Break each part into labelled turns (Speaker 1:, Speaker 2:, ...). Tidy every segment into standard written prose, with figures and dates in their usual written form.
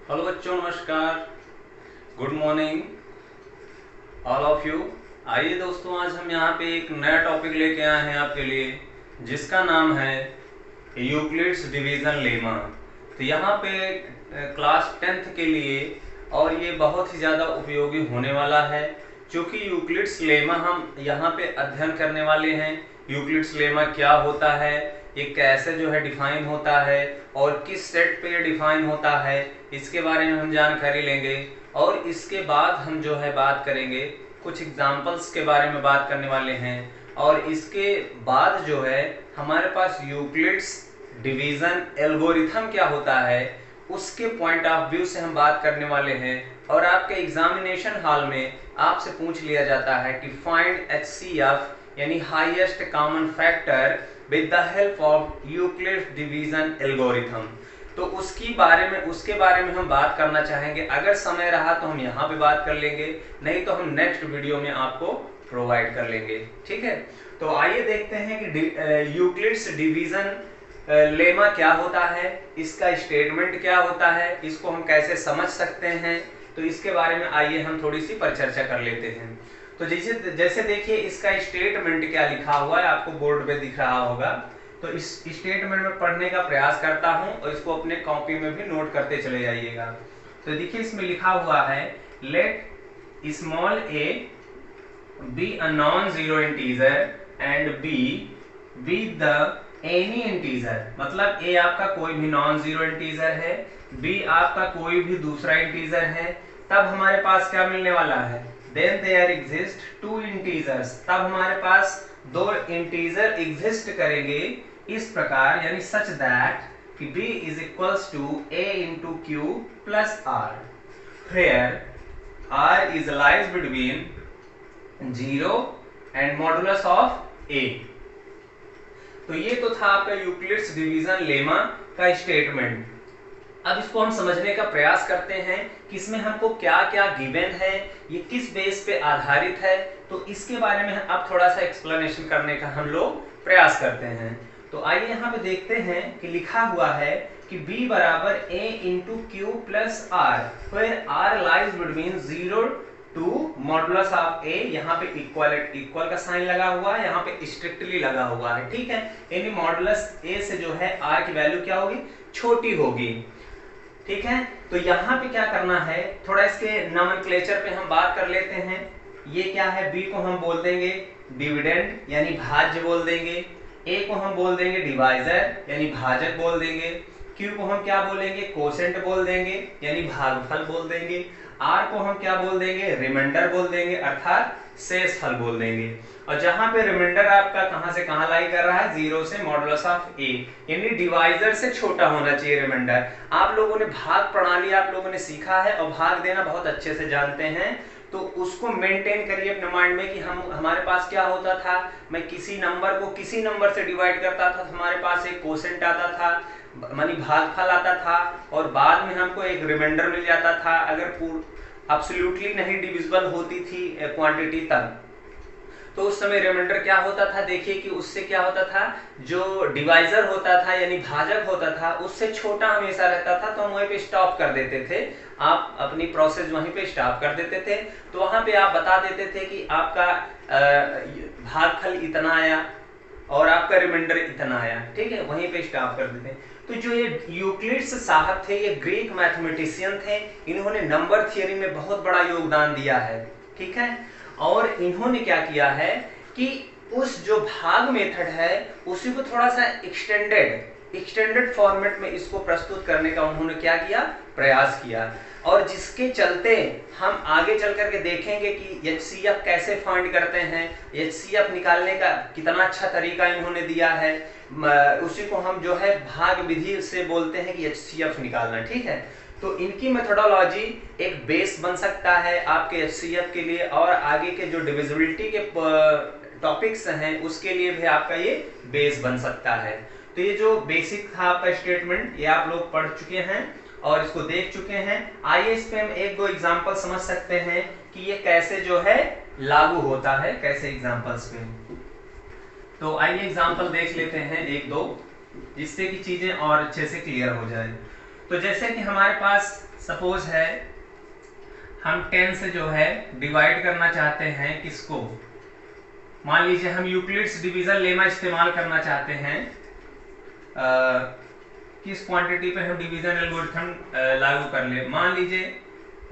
Speaker 1: Hello बच्चों, नमस्कार। Good morning all of you. आइए दोस्तों, आज हम यहाँ पे एक नया टॉपिक लेके आए हैं आपके लिए, जिसका नाम है यूक्लिड्स डिवीज़न लेमा। तो यहाँ पे क्लास 10th के लिए और ये बहुत ही ज़्यादा उपयोगी होने वाला है, क्योंकि यूक्लिड्स लेमा हम यहाँ पे अध्ययन करने वाले हैं। यूक्लिड्स लेमा क्या होता है, ये कैसे जो है डिफाइन होता है और किस सेट पे ये डिफाइन होता है, इसके बारे में हम जानकारी लेंगे। और इसके बाद हम जो है बात करेंगे, कुछ एग्जाम्पल्स के बारे में बात करने वाले हैं। और इसके बाद जो है हमारे पास यूक्लिड्स डिवीज़न एल्गोरिथम क्या होता है, उसके पॉइंट ऑफ व्यू से हम बात करने वाले हैं। और आपके एग्जामिनेशन हॉल में आपसे पूछ लिया जाता है कि फाइंड HCF यानी highest common factor with the help of Euclid's division algorithm. तो उसके बारे में हम बात करना चाहेंगे। अगर समय रहा तो हम यहाँ पे बात कर लेंगे, नहीं तो हम नेक्स्ट वीडियो में आपको प्रोवाइड कर लेंगे। ठीक है, तो आइए देखते हैं कि यूक्लिड्स डिवीज़न लेमा क्या होता है, इसका स्टेटमेंट क्या होता है, इसको हम कैसे समझ सकते हैं। तो इसके बारे में आइए हम थोड़ी सी परिचर्चा कर लेते हैं। तो जैसे देखिए, इसका स्टेटमेंट क्या लिखा हुआ है, आपको बोर्ड पे दिख रहा होगा। तो इस स्टेटमेंट में पढ़ने का प्रयास करता हूं और इसको अपने कॉपी में भी नोट करते चले जाइएगा। तो देखिए, इसमें लिखा हुआ है let small a be a non-zero integer and b be the any integer। मतलब a आपका कोई भी नॉन जीरो इंटीजर है, b आपका कोई भी दूसरा इंटीजर है, तब हमारे पास क्या मिलने वाला है, then there exist two integers। तब हमारे पास दो इंटीजर एग्जिस्ट करेंगे इस प्रकार, यानी सच दैट कि b is equals to a into q plus r, where r is lies between 0 and modulus of a। तो ये तो था आपका यूक्लिड्स डिवीजन लेमा का स्टेटमेंट। अब इसको हम समझने का प्रयास करते हैं कि इसमें हमको क्या क्या गिवन है, ये किस बेस पे आधारित है। तो इसके बारे में अब थोड़ा सा एक्सप्लेनेशन करने का हम लोग प्रयास करते हैं। तो आइए यहाँ पे देखते हैं कि लिखा हुआ है कि b बराबर a into q plus r, where r lies between 0 to modulus of a। यहाँ पे इक्वल का साइन लगा हुआ है, यहाँ पे स्ट्रिक्टली लगा हुआ है। ठीक है, यानी मॉडुलस a से जो है r की वैल्यू क्या होगी, छोटी होगी। ठीक है, तो यहाँ पे क्या करना है, थोड़ा इसके नॉमेनक्लेचर पे हम बात कर लेते हैं। ये क्या है, b को हम बोल देंगे डिविडेंड यानी भाज्य बोल देंगे, a को हम बोल देंगे डिवाइजर यानी भाजक बोल देंगे, q को हम क्या बोलेंगे, कोसेंट बोल देंगे यानी भागफल बोल देंगे, r को हम क्या बोल देंगे, रिमाइंडर बोल देंगे अर्थात शेषफल बोल देंगे। और जहां पे रिमाइंडर आपका कहां से कहां लाई कर रहा है, 0 से मॉडुलस ऑफ a, यानी डिवाइजर से छोटा होना चाहिए रिमाइंडर। आप लोगों ने भाग प्रणाली आप लोगों ने सीखा है और भाग देना बहुत अच्छे से जानते हैं, तो उसको मेंटेन करिए अपने माइंड में कि हमारे पास क्या होता था, मैं किसी नंबर को किसी नंबर से डिवाइड करता था, हमारे पास एक कोसेंट आता था मानी भागफल आता था, और बाद में हमको एक रिमाइंडर मिल जाता था अगर एब्सोल्युटली नहीं डिविजिबल होती थी क्वांटिटी तब। तो उस समय रिमाइंडर क्या होता था, देखिए कि उससे क्या होता था, जो डिवाइजर होता था यानी भाजक होता था उससे छोटा हमेशा रहता था, तो हम वहीं पे स्टॉप कर देते थे, आप अपनी प्रोसेस वहीं पे स्टॉप कर देते थे। तो वहां पे आप बता देते थे कि आपका भागफल इतना आया और आपका रिमाइंडर इतना आया। ठीक है, वहीं पे स्टॉप कर देते। तो जो ये यूक्लिड्स साहब थे, ये ग्रीक मैथमेटिशियन थे, इन्होंने नंबर थियरी में बहुत बड़ा योगदान दिया है। ठीक है, और इन्होंने क्या किया है कि उस जो भाग मेथड है उसी को थोड़ा सा एक्सटेंडेड फॉर्मेट में इसको प्रस्तुत करने का उन्होंने क्या किया, प्रयास किया। और जिसके चलते हम आगे चल करके देखेंगे कि HCF कैसे फाइंड करते हैं, HCF निकालने का कितना अच्छा तरीका इन्होंने दिया है। उसी को हम जो है भाग विधि से बोलते हैं कि HCF निकालना। ठीक है, तो इनकी मेथोडोलॉजी एक बेस बन सकता है आपके HCF के लिए, और आगे के जो डिविजिबिलिटी के टॉपिक्स हैं उसके लिए भी आपका ये बेस बन सकता है। तो ये जो बेसिक था आपका स्टेटमेंट, ये आप लोग पढ़ चुके हैं और इसको देख चुके हैं। आइए इस पे हम एक दो एग्जांपल समझ सकते हैं कि ये कैसे जो है लागू होता है, कैसे एग्जांपल्स पे। तो आइए एग्जांपल देख लेते हैं एक दो, जिससे कि चीजें और अच्छे से क्लियर हो जाए। तो जैसे कि हमारे पास सपोज है हम 10 से जो है डिवाइड करना चाहते हैं किसको, मान लीजिए हम यूक्लिड्स डिवीजन लेमा इस्तेमाल करना चाहते हैं, किस क्वांटिटी पे हम डिवीजन एल्गोरिथम लागू कर ले। मान लीजिए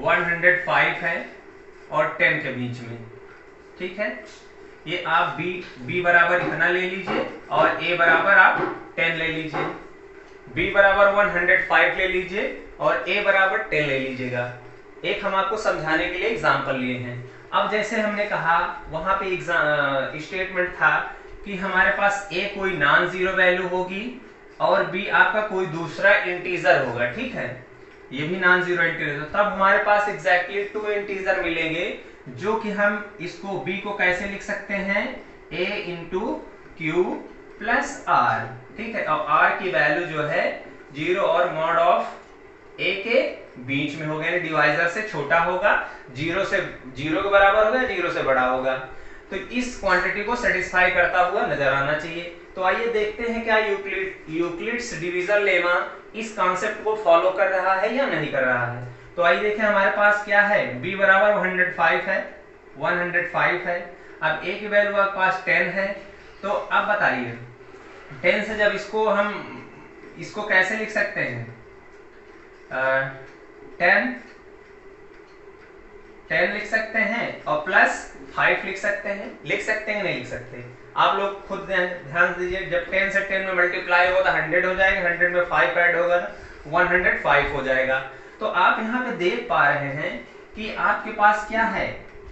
Speaker 1: 105 है और 10 के बीच में, ठीक है। ये आप b बराबर इतना ले लीजिए और a बराबर आप 10 ले लीजिए, b बराबर 105 ले लीजिए और a बराबर 10 ले लीजिएगा। एक हम आपको समझाने के लिए एग्जांपल लिए हैं। अब जैसे हमने कहा वहां पे स्टेटमेंट था कि हमारे पास a कोई नॉन जीरो वैल्यू होगी और b आपका कोई दूसरा इंटीजर होगा, ठीक है, ये भी नॉन जीरो इंटीजर। तब हमारे पास एग्जैक्टली 2 इंटीजर मिलेंगे जो कि हम इसको b को कैसे लिख सकते हैं, a into q plus r, ठीक है। और r की वैल्यू जो है 0 और मॉड ऑफ a के बीच में होगा, यानी डिवाइजर से छोटा होगा, 0 के बराबर होगा, 0 से बड़ा होगा। तो इस क्वांटिटी को सेटिस्फाई करता हुआ नजर आना चाहिए। तो आइए देखते हैं क्या यूक्लिड्स डिवीजन लेमा इस कॉन्सेप्ट को फॉलो कर रहा है या नहीं कर रहा है। तो आइए देखें हमारे पास क्या है, b बराबर 105 है। अब a की वैल्यू आपके पास 10 है। तो अब बताइए 10 से जब इसको कैसे लिख सकते हैं, 10 लिख सकते हैं और प्लस 5 लिख सकते हैं कि नहीं लिख सकते। आप लोग खुद ध्यान दीजिए, जब 10 से 10 में मल्टीप्लाई होगा तो 100 हो जाएगा, 100 में 5 ऐड होगा तो 105 हो जाएगा। तो आप यहाँ पे देख पा रहे हैं कि आपके पास क्या है,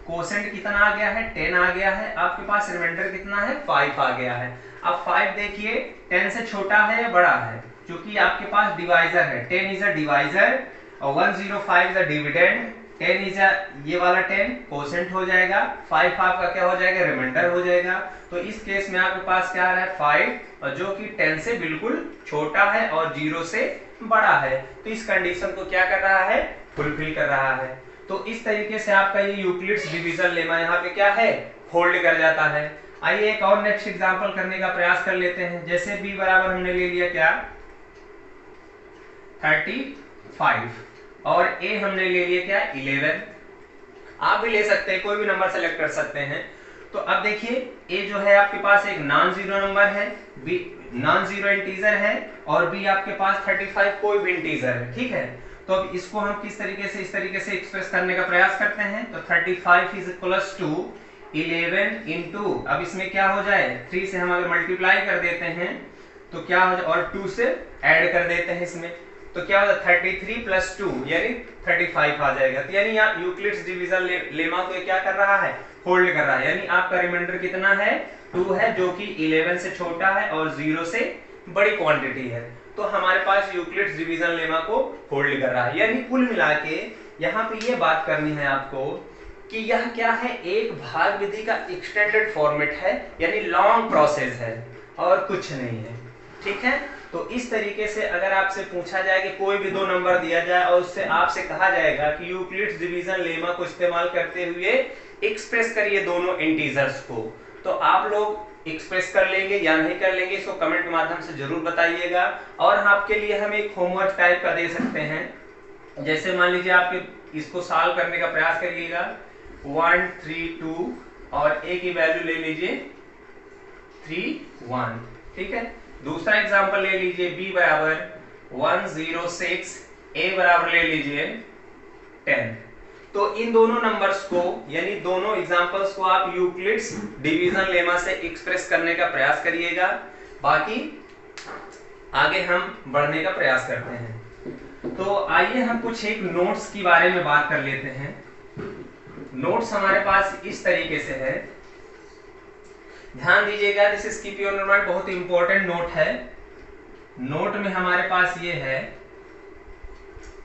Speaker 1: कोसेंट कितना आ गया है, 10 आ गया है, आपके पास रिमाइंडर कितना है, 5 आ गया है। अब 5 देखिए 10 से छोटा है या बड़ा है, क्योंकि आपके पास डिवाइजर है, 10 इज अ डिवाइजर और 105 is a dividend, 10 is a ये वाला 10 कोसेंट हो जाएगा, 5 आपका क्या हो जाएगा, रिमाइंडर हो जाएगा। तो इस केस में आपके पास क्या आ रहा है 5, और जो कि 10 से बिल्कुल छोटा है और 0 से बड़ा है। तो इस कंडीशन को क्या कर रहा है, फुलफिल कर रहा है। तो इस तरीके से आपका ये यूक्लिड्स डिवीजन लेमा यहाँ पे क्या है, होल्ड कर जाता है। आइए एक और नेक्स्ट एग्जांपल करने का प्रयास कर लेते हैं। जैसे b बराबर हमने ले लिया क्या 35 और a हमने ले लिया क्या 11। आप भी ले सकते हैं, कोई भी नंबर सेलेक्ट कर सकते हैं। तो अब देखिए a जो है आपके पास एक नॉन जीरो नंबर है, b नॉन जीरो इंटीजर है और b आपके पास 35 कोई भी इंटीजर है, ठीक है। तो अब इसको हम किस तरीके से इस तरीके से एक्सप्रेस करने का प्रयास करते हैं। तो 35 इज इक्वल्स टू 11 इंटू, अब इसमें क्या हो जाए 3 से हम अगर मल्टीप्लाई कर देते हैं तो क्या हो जाए, और 2 से ऐड कर देते हैं इसमें, तो क्या होगा 33 प्लस 2 यानी 35 आ जाएगा। तो यानी यहाँ यूक्लिड्स डिवीजन लेमा को क्या कर रहा है, होल्ड कर रहा है। यानी आपका रिमाइंडर कितना है 2 है, जो कि 11 से छोटा है और 0 से बड़ी क्वांटिटी है। तो हमारे पास यूक्लिड्स डिवीजन लेमा को होल्ड कर रहा है। यानी कुल मिला के यहाँ पे ये बात करनी है आपको कि यह क्या है, एक भाग विधि का एक्सटेंडेड फॉर्मेट है, यानी लॉन्ग प्रोसेस है और कुछ नहीं है, ठीक है। तो इस तरीके से अगर आपसे पूछा जाए कि कोई भी दो नंबर दिया जाए और उससे आपसे कहा जाएगा कि यूक्लिड्स डिवीजन लेमा को इस्तेमाल करते हुए एक्सप्रेस करिए दोनों इंटीजर्स को, तो आप लोग एक्सप्रेस कर लेंगे या नहीं कर लेंगे, इसको कमेंट के माध्यम से जरूर बताइएगा। और आपके लिए हम एक होमवर्क टाइप का दे सकते हैं। जैसे मान लीजिए आपके इसको सॉल्व करने का प्रयास करिएगा 1 3 2 और a की वैल्यू ले लीजिए 3 1, ठीक है। दूसरा एग्जांपल ले लीजिए b बराबर 106, a बराबर ले लीजिए 10। तो इन दोनों नंबर्स को यानी दोनों एग्जांपल्स को आप यूक्लिड्स डिवीजन लेमा से एक्सप्रेस करने का प्रयास करिएगा। बाकी आगे हम बढ़ने का प्रयास करते हैं। तो आइए हम कुछ एक नोट्स के बारे में बात कर लेते हैं। नोट्स हमारे पास इस तरीके से है, ध्यान दीजिएगा, this is keep your note, बहुत इंपॉर्टेंट नोट है। नोट में हमारे पास ये है,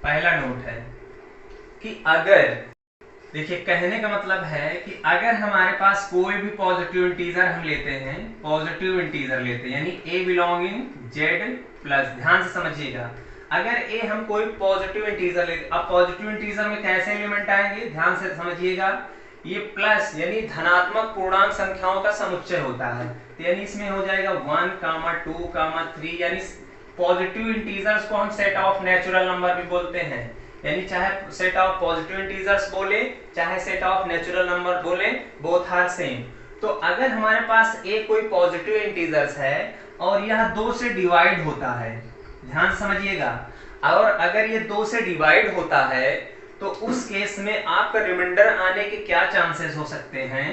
Speaker 1: पहला नोट है कि अगर, देखिए कहने का मतलब है कि अगर हमारे पास कोई भी पॉजिटिव इंटीजर हम लेते हैं, पॉजिटिव इंटीजर लेते हैं यानी a बिलोंगिंग z प्लस, ध्यान से समझिएगा, अगर a हम कोई पॉजिटिव इंटीजर लेते, अब पॉजिटिव इंटीजर में कैसे एलिमेंट आएंगे, ध्यान से समझिएगा, ये प्लस यानी धनात्मक पूर्णांक संख्याओं का समुच्चय होता है। तो यानी इसमें हो जाएगा 1, 2, 3, यानी पॉजिटिव इंटीजर्स को हम सेट ऑफ नेचुरल नंबर भी बोलते हैं। यानी चाहे सेट ऑफ पॉजिटिव इंटीजर्स बोले चाहे सेट ऑफ नेचुरल नंबर बोले, बोथ आर सेम। तो अगर हमारे पास एक कोई पॉजिटिव इंटीजर्स है और यह 2 से डिवाइड होता है, ध्यान समझिएगा, और अगर ये 2 से डिवाइड होता है तो उस केस में आपका रिमाइंडर आने के क्या चांसेस हो सकते हैं।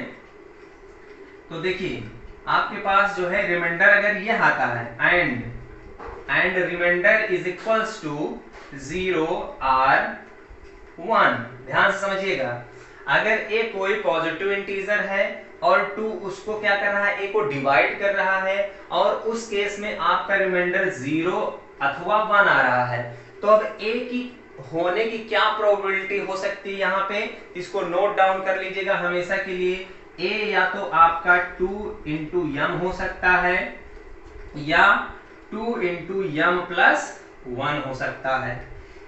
Speaker 1: तो देखिए आपके पास जो है रिमाइंडर अगर ये आता है and remainder is equals to 0 or 1, ध्यान से समझिएगा। अगर ए कोई पॉजिटिव इंटीजर है और 2 उसको क्या कर रहा है, ए को डिवाइड कर रहा है, और उस केस में आपका रिमाइंडर 0 अथवा 1 आ रहा है, तो अब ए की होने की क्या प्रोबेबिलिटी हो सकती है यहाँ पे, इसको नोट डाउन कर लीजिएगा हमेशा के लिए। ए या तो आपका 2 into m हो सकता है या 2 into m plus 1 हो सकता है।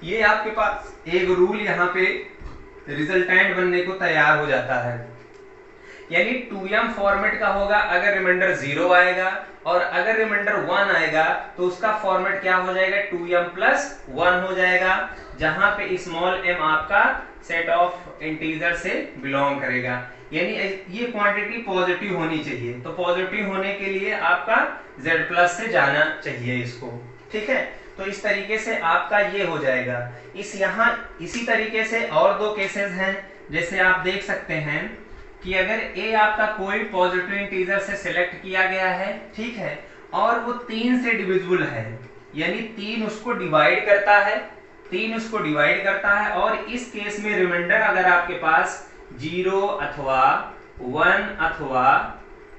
Speaker 1: ये आपके पास एक रूल यहाँ पे रिजल्टेंट बनने को तैयार हो जाता है, यानी 2m फॉर्मेट का होगा अगर रिमाइंडर 0 आएगा, और अगर रिमाइंडर 1 आएगा तो उसका फॉर्मेट क्या हो जाएगा, 2m plus 1 हो जाएगा, जहां पे स्मॉल m आपका सेट ऑफ इंटीजर से बिलोंग करेगा। यानी ये क्वांटिटी पॉजिटिव होनी चाहिए, तो पॉजिटिव होने के लिए आपका z+ से जाना चाहिए इसको, ठीक है। तो इस तरीके से आपका ये हो जाएगा। इसी तरीके से और 2 केसेस हैं, जैसे आप देख सकते हैं कि अगर a आपका कोई पॉजिटिव इंटीजर से सिलेक्ट किया गया है, ठीक है, और वो 3 से डिविजिबल है, यानी 3 उसको डिवाइड करता है, और इस केस में रिमाइंडर अगर आपके पास 0 अथवा 1 अथवा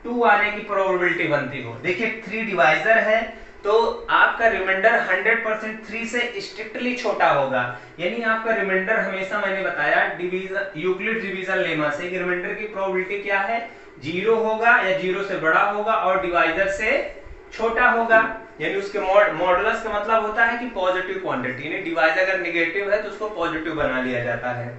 Speaker 1: 2 आने की प्रोबेबिलिटी बनती हो। देखिए 3 डिवाइजर है तो आपका रिमाइंडर 100% 3 से स्ट्रिक्टली छोटा होगा, यानी आपका रिमाइंडर हमेशा, मैंने बताया यूक्लिड डिवीजन लेमा से कि रिमाइंडर की प्रोबेबिलिटी क्या है, 0 होगा या 0 से बड़ा होगा और डिवाइजर से छोटा होगा, यानी उसके मॉडुलस का मतलब होता है कि पॉजिटिव क्वांटिटी, यानी डिवाइजर अगर नेगेटिव है तो उसको पॉजिटिव बना लिया जाता है।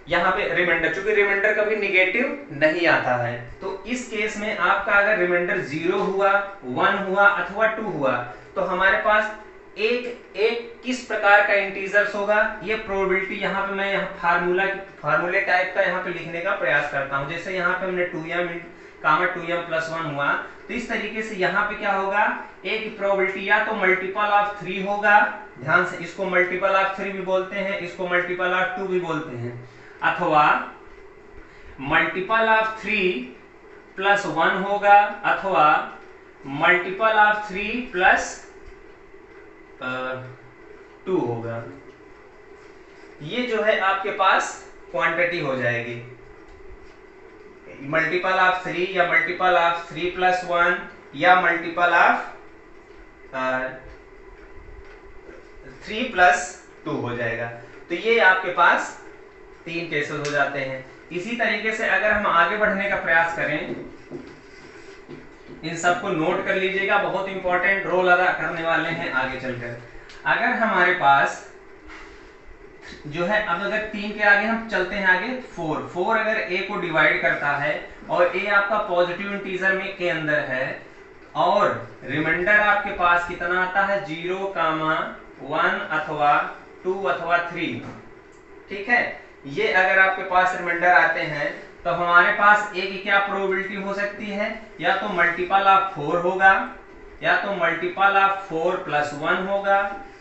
Speaker 1: यहाँ पे रिमाइंडर, चूंकि रिमाइंडर कभी नेगेटिव नहीं आता है, तो इस केस में आपका अगर रिमाइंडर 0 हुआ, 1 हुआ अथवा 2 हुआ, तो हमारे पास एक किस प्रकार का इंटीजर्स होगा, ये प्रोबेबिलिटी यहाँ पे मैं फार्मूले टाइप का यहाँ पे लिखने का प्रयास करता हूँ। जैसे यहाँ पे हमने 2m plus 1 हुआ, तो इस तरीके से यहाँ पे क्या होगा, ए की प्रोबेबिलिटी या तो मल्टीपल ऑफ 3 होगा, ध्यान से, इसको मल्टीपल ऑफ 3 भी बोलते हैं, इसको मल्टीपल ऑफ 2 भी बोलते हैं, अथवा मल्टीपल ऑफ 3 प्लस 1 होगा, अथवा मल्टीपल ऑफ 3 प्लस 2 होगा। ये जो है आपके पास क्वांटिटी हो जाएगी, मल्टीपल ऑफ 3 या मल्टीपल ऑफ 3 प्लस 1 या मल्टीपल ऑफ 3 प्लस 2 हो जाएगा। तो ये आपके पास 3 केसेस हो जाते हैं। इसी तरीके से अगर हम आगे बढ़ने का प्रयास करें, इन सबको नोट कर लीजिएगा, बहुत इंपॉर्टेंट रोल अदा करने वाले हैं आगे चलकर। अगर हमारे पास जो है, अब अगर 3 के आगे हम चलते हैं आगे, 4 अगर a को डिवाइड करता है और a आपका पॉजिटिव इंटीजर में के अंदर है, और रिमाइंडर आपके पास कितना आता है, 0, 1 अथवा 2 अथवा 3, ठीक है। ये अगर आपके पास रिमाइंडर आते हैं तो हमारे पास a की क्या प्रोबेबिलिटी हो सकती है, या तो मल्टीपल ऑफ 4 होगा, या तो मल्टीपल ऑफ 4 प्लस 1 होगा,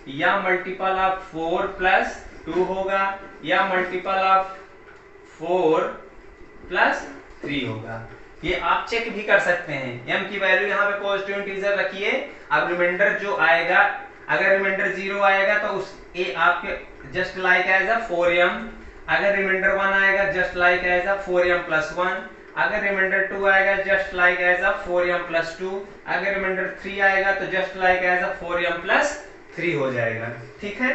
Speaker 1: या मल्टीपल ऑफ 4 प्लस 2 होगा, या मल्टीपल ऑफ 4 प्लस 3 होगा। ये आप चेक भी कर सकते हैं। m की वैल्यू यहाँ पे पॉजिटिव इंटीजर रखिए, अब रिमाइंडर जो आएगा, अगर रिमाइंडर 0 आएगा तो उस a आपके just like as a 4m, अगर रिमाइंडर 1 आएगा just like as a 4m plus 1, अगर रिमाइंडर 2 आएगा just like as a 4m plus 2, अगर रिमाइंडर 3 आएगा तो just like as a 4m plus 3 हो जाएगा, ठीक है।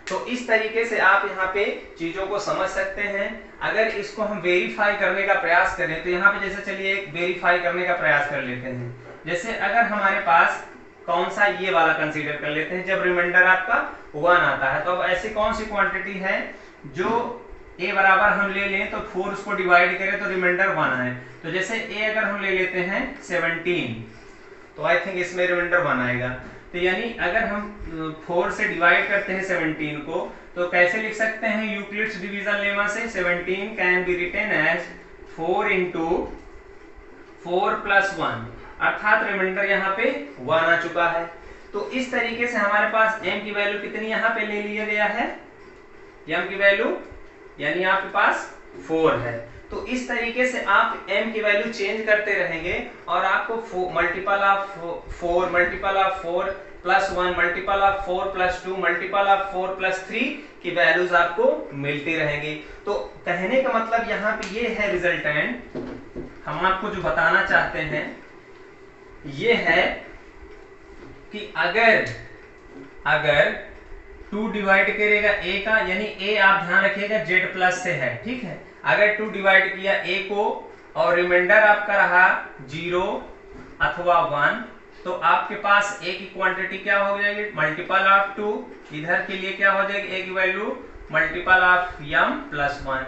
Speaker 1: तो इस तरीके से आप यहाँ पे चीजों को समझ सकते हैं। अगर इसको हम वेरीफाई करने का प्रयास करें तो यहाँ पे जैसे, चलिए एक वेरीफाई करने का प्रयास कर लेते हैं। जैसे अगर हमारे पास कौन सा, ये वाला कंसीडर कर लेते हैं, जब रिमाइंडर आपका 1 आता है, तो अब ऐसी कौन सी क्वांटिटी है जो a बराबर हम ले लें तो 4 उसको डिवाइड करें तो रिमाइंडर 1 आए। तो जैसे a अगर हम ले लेते हैं 17, तो आई थिंक इसमें रिमाइंडर 1 आएगा। तो यानी अगर हम 4 से डिवाइड करते हैं 17 को तो कैसे लिख सकते हैं यूक्लिड्स डिवीजन लेमा से? 17 can be written as 4 into 4 plus 1, अर्थात रिमाइंडर यहाँ पे 1 आ चुका है। तो इस तरीके से हमारे पास m की वैल्यू कितनी यहाँ पे ले लिया गया है, m की वैल्यू यानी आपके पास 4 है। तो इस तरीके से आप m की वैल्यू चेंज करते रहेंगे और आपको multiple of 4 multiple of 4 plus 1 multiple of 4 plus 2 multiple of 4 plus 3 की वैल्यूज आपको मिलती रहेंगी। तो कहने का मतलब यहाँ पे ये है रिजल्टेंट, हम आपको जो बताना चाहते हैं ये है कि अगर 2 डिवाइड करेगा a का, यानी a आप ध्यान रखिएगा z प्लस से है, ठीक है। अगर 2 डिवाइड किया a को और रिमाइंडर आपका रहा 0 अथवा 1, तो आपके पास a की क्वांटिटी क्या हो जाएगी? Multiple of 2। इधर के लिए क्या हो जाएगी? a की value multiple of m plus 1।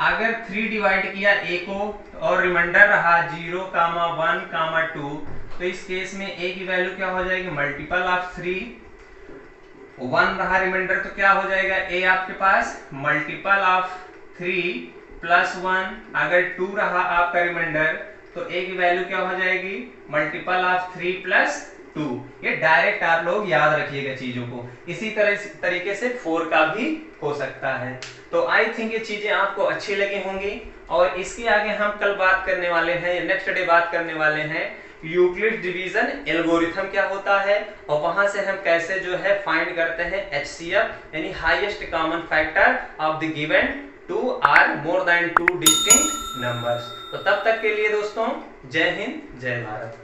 Speaker 1: अगर 3 डिवाइड किया a को और रिमाइंडर रहा 0, 1, 2, तो इस केस में a की वैल्यू क्या हो जाएगी? Multiple of 3। 1 रहा रिमाइंडर तो क्या हो जाएगा? a आपके पास मल्टीपल ऑफ 3 प्लस 1। अगर 2 रहा आपका रिमाइंडर तो a की वैल्यू क्या हो जाएगी? Multiple of 3 plus 2। ये डायरेक्ट आप लोग याद रखिएगा चीजों को। इसी तरीके से 4 का भी हो सकता है। तो आई थिंक ये चीजें आपको अच्छी लगी होंगी और इसके आगे हम कल बात करने वाले हैं, नेक्स्ट डे बात करने वाले हैं यूक्लिड डिवीजन एल्गोरिथम क्या होता है और वहां से हम कैसे जो है फाइंड करते हैं HCF यानी highest common factor of the given 2 or more than 2 distinct numbers. तो तब तक के लिए दोस्तों जय हिंद जय भारत।